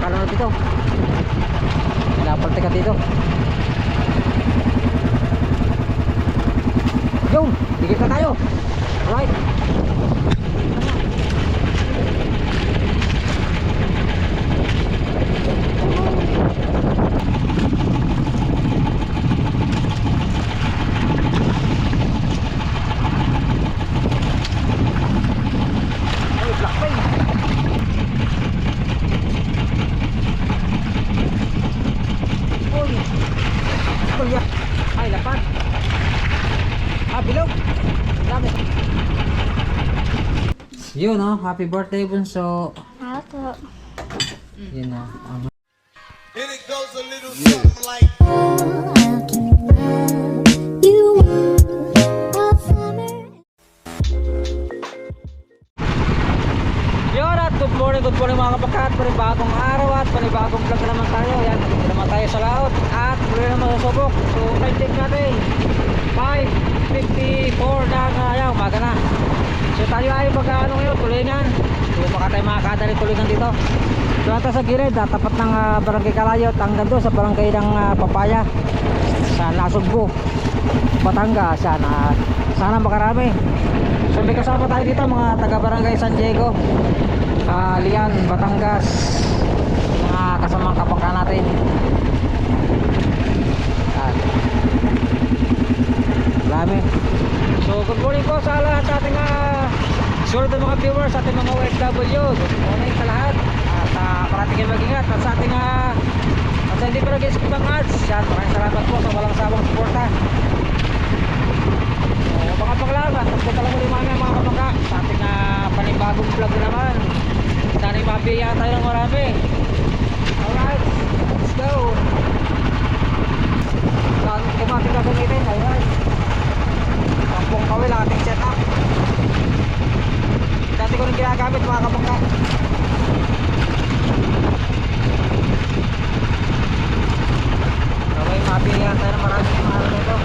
Nakalunod dito. Pinapalte ka dito. Yung, dikit na tayo. Alright. Ay, lapad. Bilog. Dami. Yun, no? Happy birthday, Bunso. Ako. Yun, no? And it goes a little something like Yun, at good morning mga kapakat. Panibagong araw at panibagong vlog na naman tayo. Yan, dito naman tayo sa laot. At tuloy naman sa subok. So, time check natin 5:54 na ngayon, umaga na. So, tayo ay mag-ano ngayon, tulingan. So, baka tayo makakadali tulingan dito. So, ito sa gilid, tapat ng Barangay Kalayot, hanggang doon sa barangay ng Papaya sa Nasugbo, Batangas. Sana makarami. So, may kasama tayo dito mga taga Barangay San Diego, Lian, Batangas, mga kasamang kapangka natin. Dami. So good morning po sa lahat sa ating sulit na mga viewers, sa ating mga OFW. Good morning sa lahat. At parating mag-ingat. At sa ating at sa hindi pa nag-skip ng ads, yan, maraming salamat po sa walang sawang suporta. So baka paglang at punta lang ulit mga kapangka sa ating panibagong vlog na naman. Sana mabiya tayo ng marami. Alright, let's go. Kumating na gamitin. Alright, kampong kawil ang ating setup. Dati ko rin ginagamit mga kapangka. Okay, mabiya tayo ng marami mga kapangka.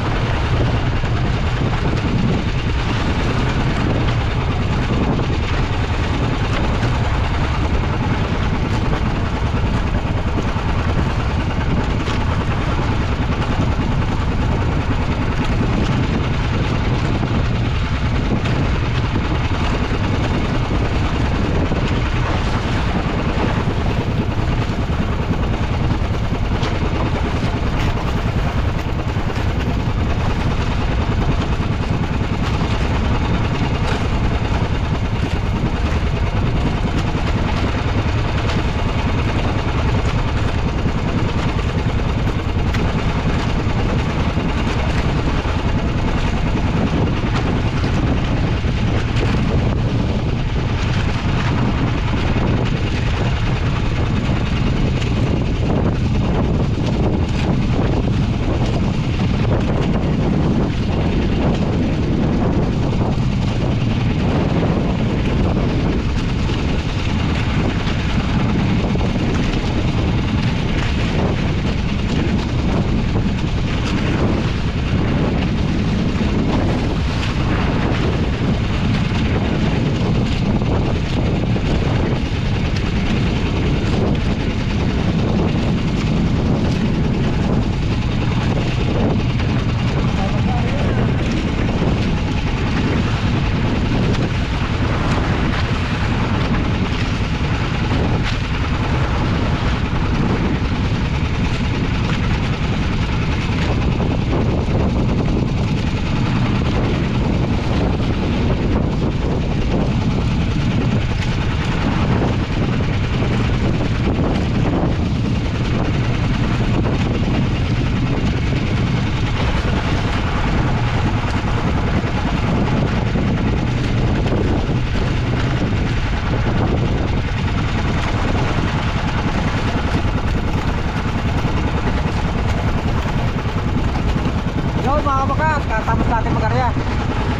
Tapos natin mag-arya.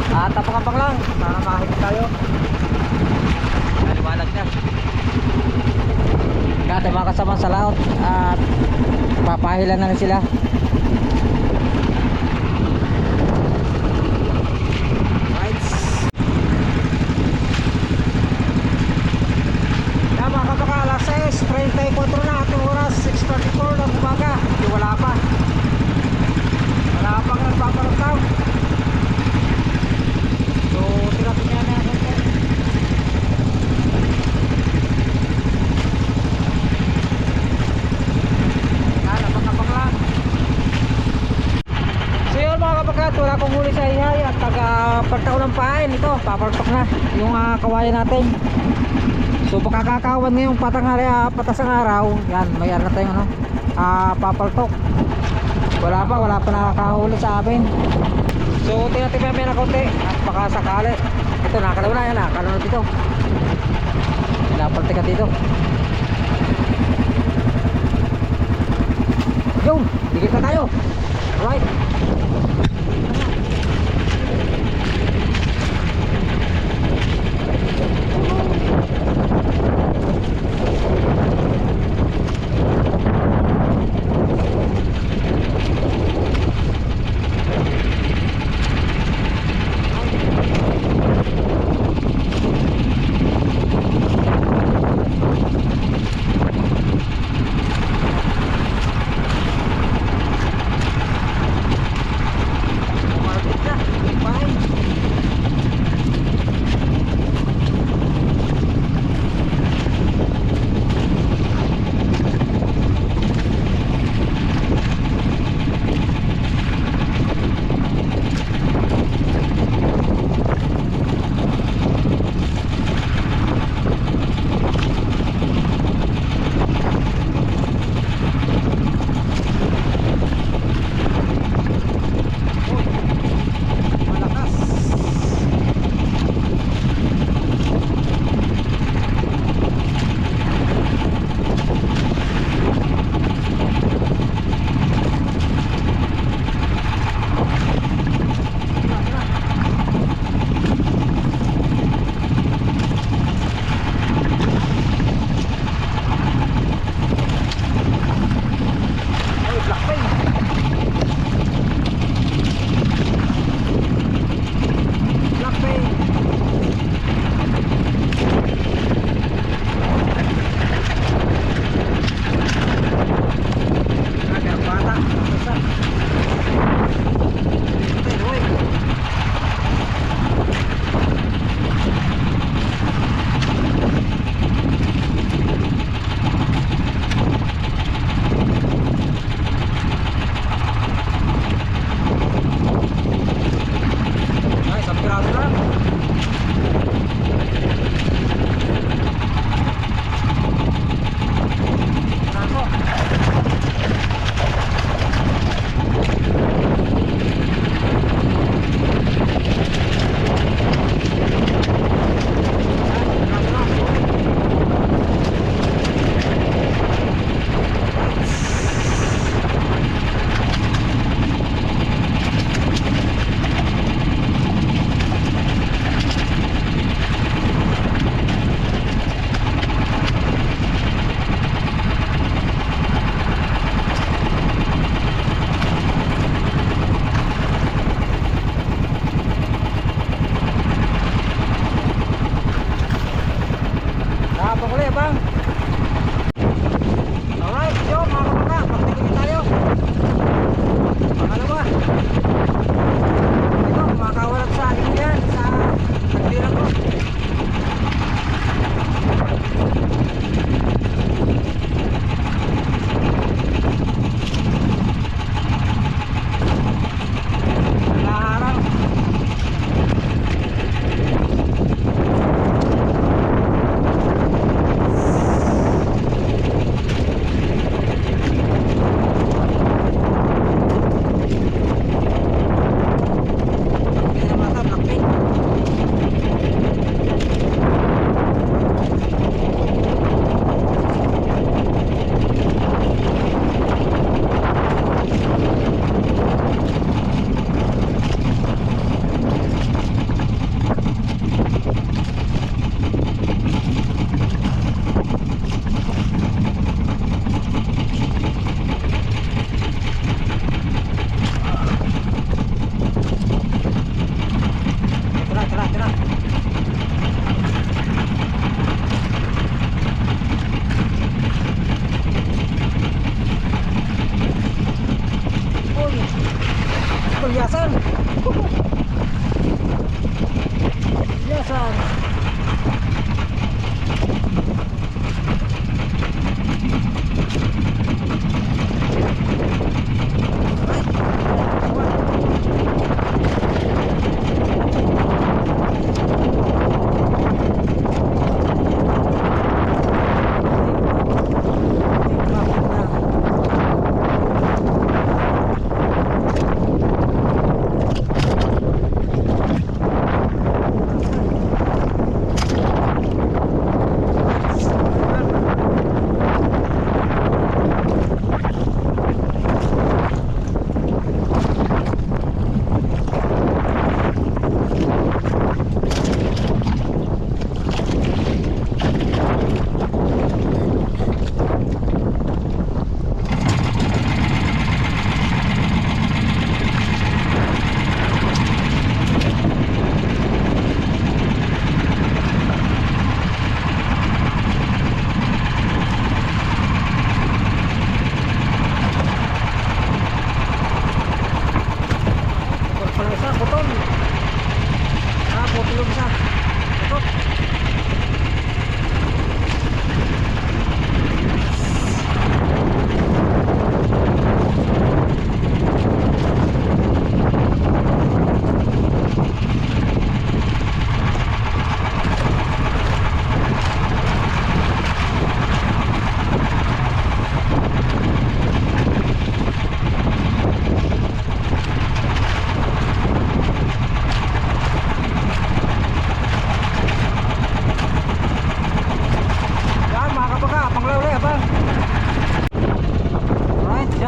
Tapang-tapang lang. Sana makahit tayo. Maliwanag na. Kaya tayo mga kasama sa laot. At papahilan na rin sila. Right. Kaya mga kapaka, alas 6:34 na. akong huli sa ihay at taga-pagtao ng pain. Ito, papaltok na yung kawayan natin. So pagkakakawan ngayong patas ang araw, yan, may na tayong ano, papaltok. Wala pa nakakahuli sa amin. So tingnan may na konti at baka sakali. Ito, nakakalaw na yan, nakakalaw na dito. Pinapaltik ka dito. Yung, dikit na tayo. Alright.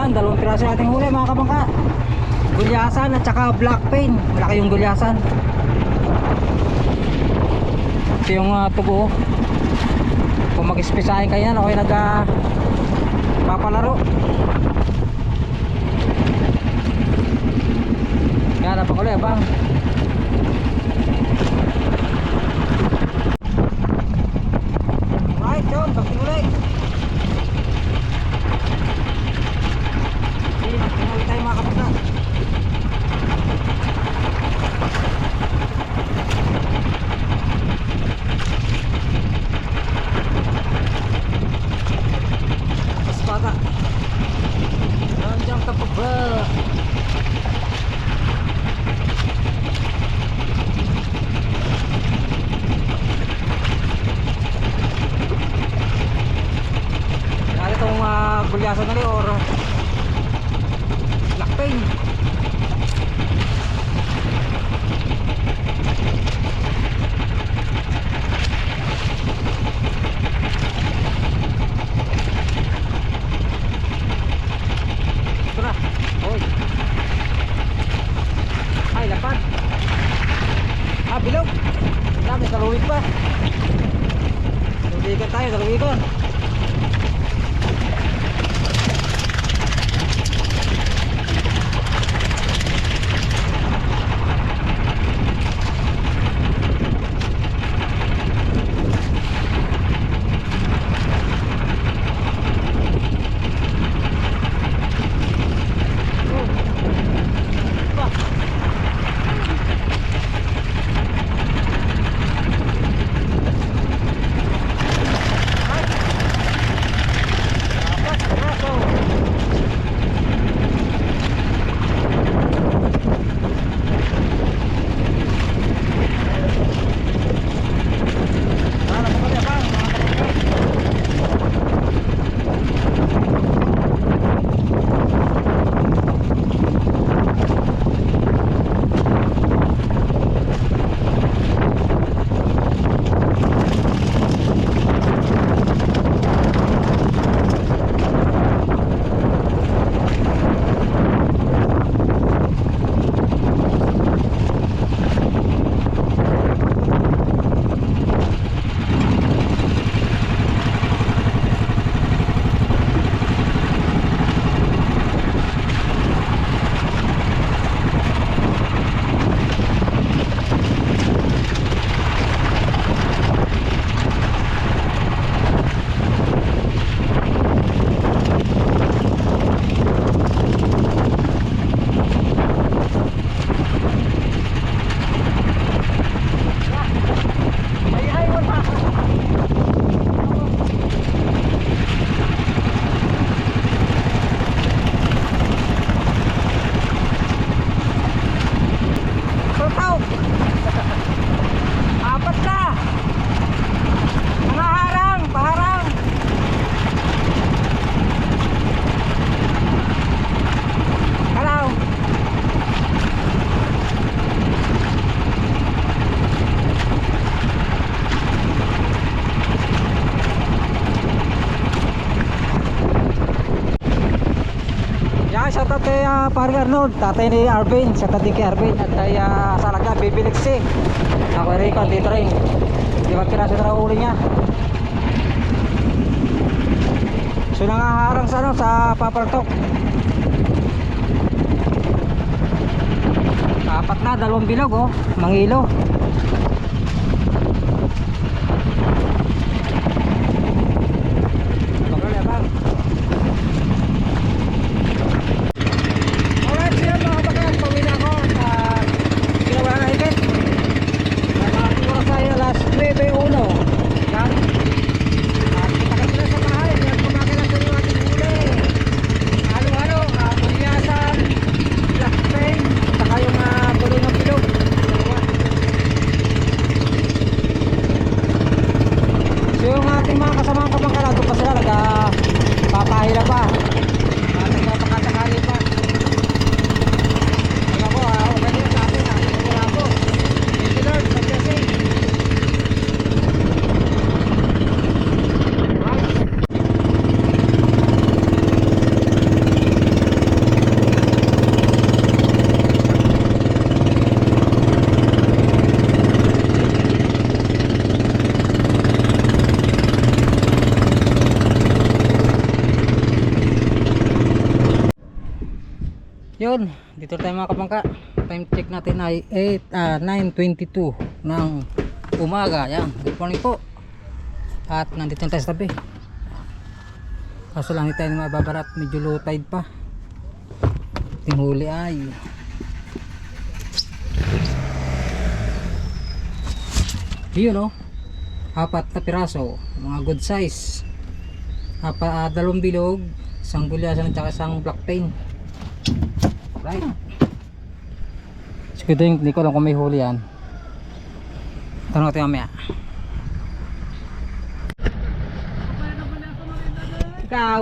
Yan, 2 piraso nating huli mga kabangka. Gulyasan at saka black pain. Malaki yung gulyasan. Ito yung tubo. Kung mag-espesahin kayo yan, okay papalaro. Yan, napakuli bang. Right, John, pagkinulit. Pagkinulit tayo mga kapatid. Espada. Nandiyan ka pa ba? Yan itong gulyasan nali or black pain. Ito na. Oy. Ay, lapad. Bilog. Dami, daluwig pa. Daluwigan tayo, daluwigan. Shoutout kay Pari Arnold, tatay ni Arvin, shoutout din kay Arvin at kay Salaga, Baby Lexi. Ako rin ko, dito rin. 5 piraso na uli niya. So nangaharang sa sa papaltok. Apat na, 2 bilog oh, mangilo. Yun, dito tayo mga kabangka. Time check natin ay 9:22 ng umaga. Yan, good morning po. At nandito tayo sa tabi. Kaso lang hindi tayo mababarat, medyo low tide pa. Yung huli ay yun, oh, 4 na piraso, mga good size. 2 bilog, isang gulyasan at saka isang black pain. Right. Siguro hindi ko alam kung may huli yan. Tanong natin mamaya. Ikaw?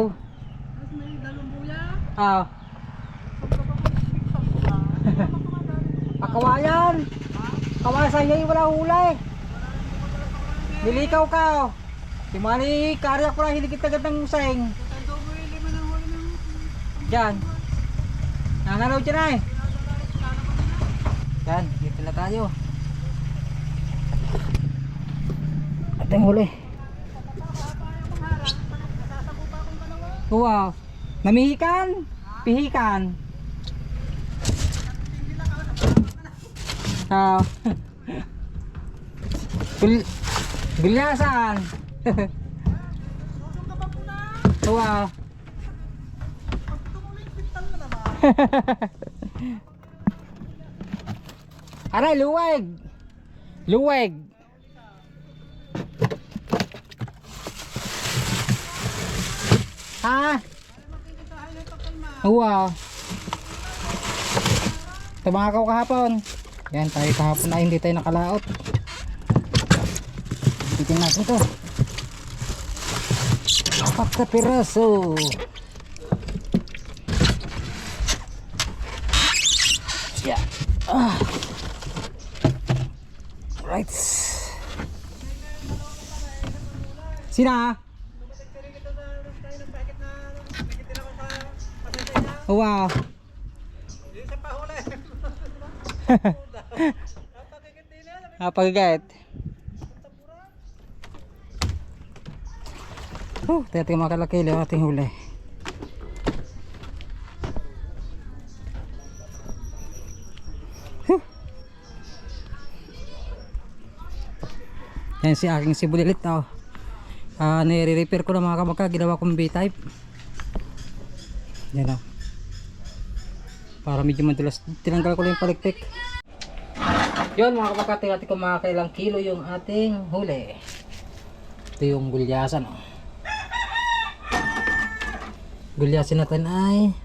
Ah. Pakawayan. Kawayan sa iyo wala huli. Nilikaw ka, oh. Di mali karya ko lang hiligit agad ng useng. Diyan. Nangalaw dyan ay. Yan, dito na tayo. At yung huli. Wow. Namihikan. Pihikan. Ah. Gulyasan. Wow. Aray, luwag. Luwag. Ha? Wow. Tumakaw kahapon. Yan, tayo kahapon na hindi tayo nakalaot. Titingnan natin to. 4 na piraso. Yeah. Right. Sina? Oh, wow. Napagagayat. Tayo mga kalakili ang ating huli. Yan si aking sibulilit, oh. Nire-repair ko na mga kamaka, ginawa kong B-type. Yan, oh. Para medyo madulas, tinanggal ko lang yung palikpik. Yun mga kamaka, tingnan ko mga kailang kilo yung ating huli. Ito yung gulyasan, oh. Gulyasan natin ay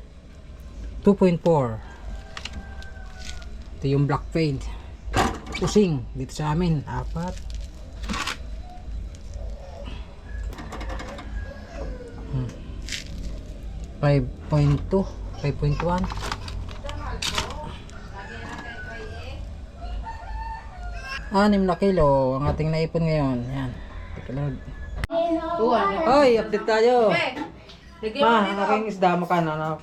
2.4. Ito yung black fade. Pusing dito sa amin 4. 5.2, 5.1. Anim na kilo ang ating naipon ngayon. Yan. Hoy, update tayo. Ma, ang aking isda magkano na?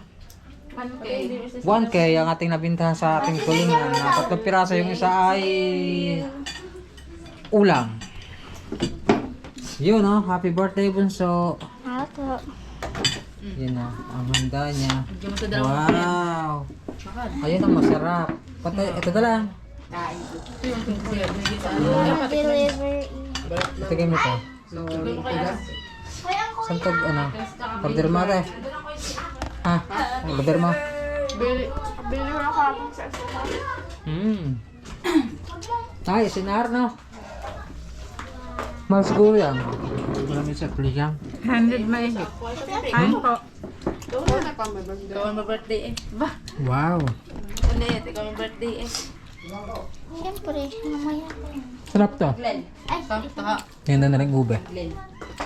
1K ang ating nabintahan sa ating tulingan. 3 piraso, yung isa ay ulam. Yun, oh, happy birthday bunso. Ako. Yun, oh, ang handa niya. Wow. Ayun ang masarap. Pati, ito dala. Delivery. Tigay mo ito. Saan to, ano? Order mo ate. Ha? Order mo? Bili mo ako sa Ay, sinar, no? Mahal siguro yan. Maraming sa kuligang. 100 may hit. Ano po? Ikaw ang birthday eh. Ba? Wow. Ulit, ikaw ang birthday eh. Siyempre, mamaya. Sarap to. Ay, Taha. Ganda na rin ube.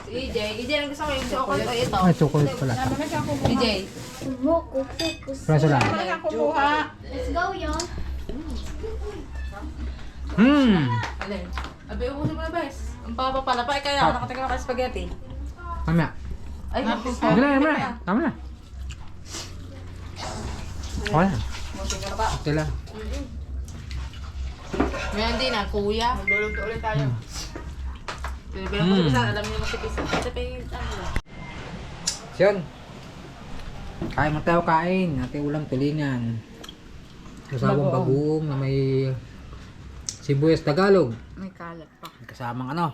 Si EJ lang gusto ko yung chocolate o ito. Ay, chocolate pala. EJ. buko, focus. Praso lang. Let's go, yon. Alin? Abi, ubusin mo na bes. Ang papa pala pa. Kaya ako nakatingin ako ng spaghetti. Mamaya. Ay, Hindi na, mamaya. Tama na. Okay na. Musing ka na ba? Okay lang. Ngayon din na, kuya. Magluluto ulit tayo. Pero ko sa alam niyo masipis. Kasi pa yung ano. Yun. Kain mo tayo, kain. Ating ulam tulingan. Kasawang bagoong na may sibuyas Tagalog. May kalat pa. Kasamang ano?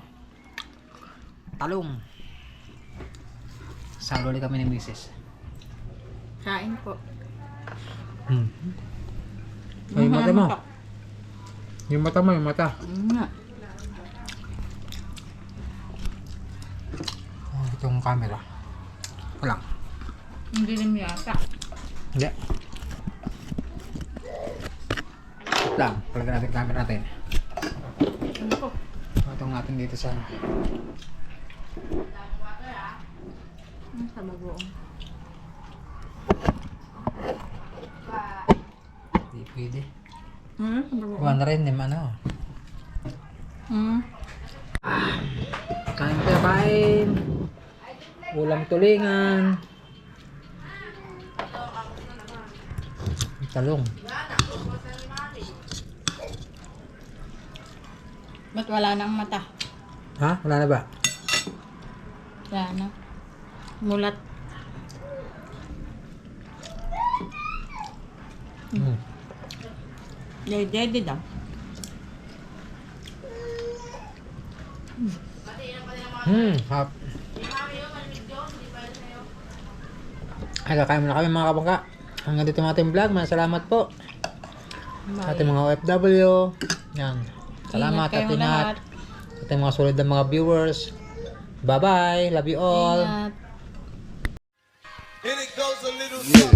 Talong. Salo ulit kami ni Mrs. Kain po. Ay, yung mata mo. Yung mata mo, yung mata. Nga. Oh, itong camera. Wala. Hindi rin yata. Hindi. Lang, palagyan natin yung camera natin. Ano po? Patong natin dito sa... Sa bagoong. Hindi pwede. Sa bagoong. Kuha na rin, ano. Kain tayo, kain. Ulam tulingan. Talong. Ba't wala nang mata? Ha? Wala na ba? Wala na. Mulat. Dede daw. Hap. Ay, kakain muna kami mga kabangka. Hanggang dito ang ating vlog. Maraming salamat po. Sa ating mga OFW. Yan. Salamat at kayong ingat. lahat. Sa ating mga solid na mga viewers. Bye-bye. Love you all. Ingat. And it goes a little something